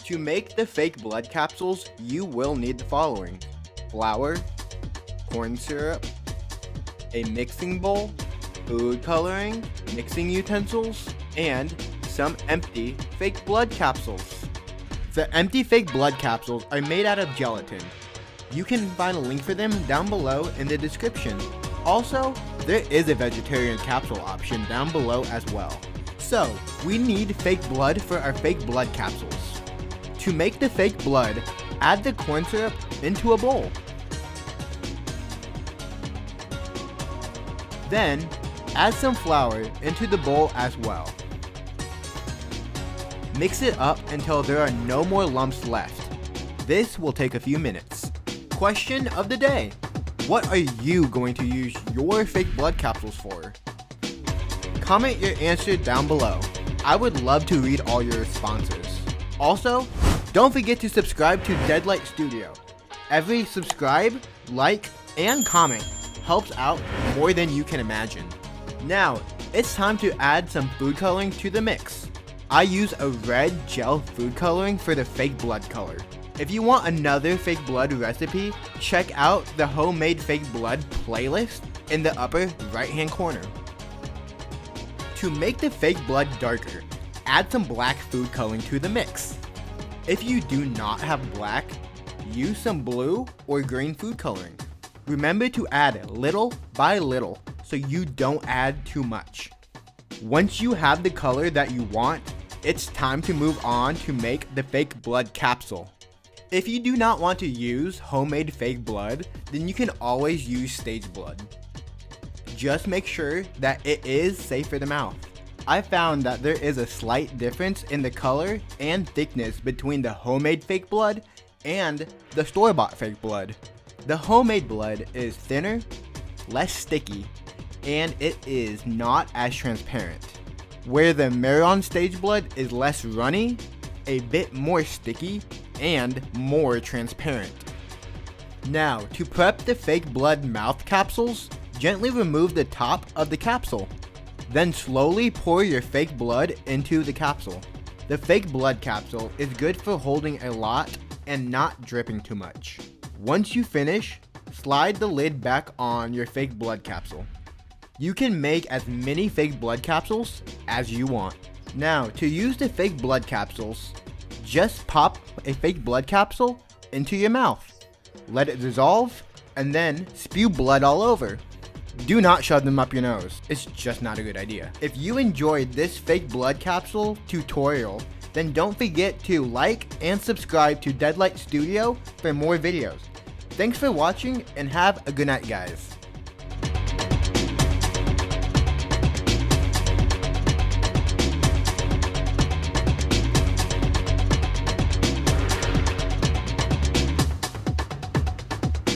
To make the fake blood capsules, you will need the following: flour, corn syrup, a mixing bowl, food coloring, mixing utensils, and some empty fake blood capsules. The empty fake blood capsules are made out of gelatin. You can find a link for them down below in the description. Also, there is a vegetarian capsule option down below as well. So, we need fake blood for our fake blood capsules. To make the fake blood, add the corn syrup into a bowl. Then, add some flour into the bowl as well. Mix it up until there are no more lumps left. This will take a few minutes. Question of the day: what are you going to use your fake blood capsules for? Comment your answer down below. I would love to read all your responses. Also, don't forget to subscribe to Deadlight Studio. Every subscribe, like, and comment helps out more than you can imagine. Now, it's time to add some food coloring to the mix. I use a red gel food coloring for the fake blood color. If you want another fake blood recipe, check out the homemade fake blood playlist in the upper right hand corner. To make the fake blood darker, add some black food coloring to the mix. If you do not have black, use some blue or green food coloring. Remember to add little by little so you don't add too much. Once you have the color that you want, it's time to move on to make the fake blood capsule. If you do not want to use homemade fake blood, then you can always use stage blood. Just make sure that it is safe for the mouth. I found that there is a slight difference in the color and thickness between the homemade fake blood and the store-bought fake blood. The homemade blood is thinner, less sticky, and it is not as transparent. Where the Maron stage blood is less runny, a bit more sticky, and more transparent. Now, to prep the fake blood mouth capsules, gently remove the top of the capsule. Then slowly pour your fake blood into the capsule. The fake blood capsule is good for holding a lot and not dripping too much. Once you finish, slide the lid back on your fake blood capsule. You can make as many fake blood capsules as you want. Now, to use the fake blood capsules, just pop a fake blood capsule into your mouth. Let it dissolve, and then spew blood all over. Do not shove them up your nose. It's just not a good idea. If you enjoyed this fake blood capsule tutorial, then don't forget to like and subscribe to Deadlight Studio for more videos. Thanks for watching and have a good night, guys.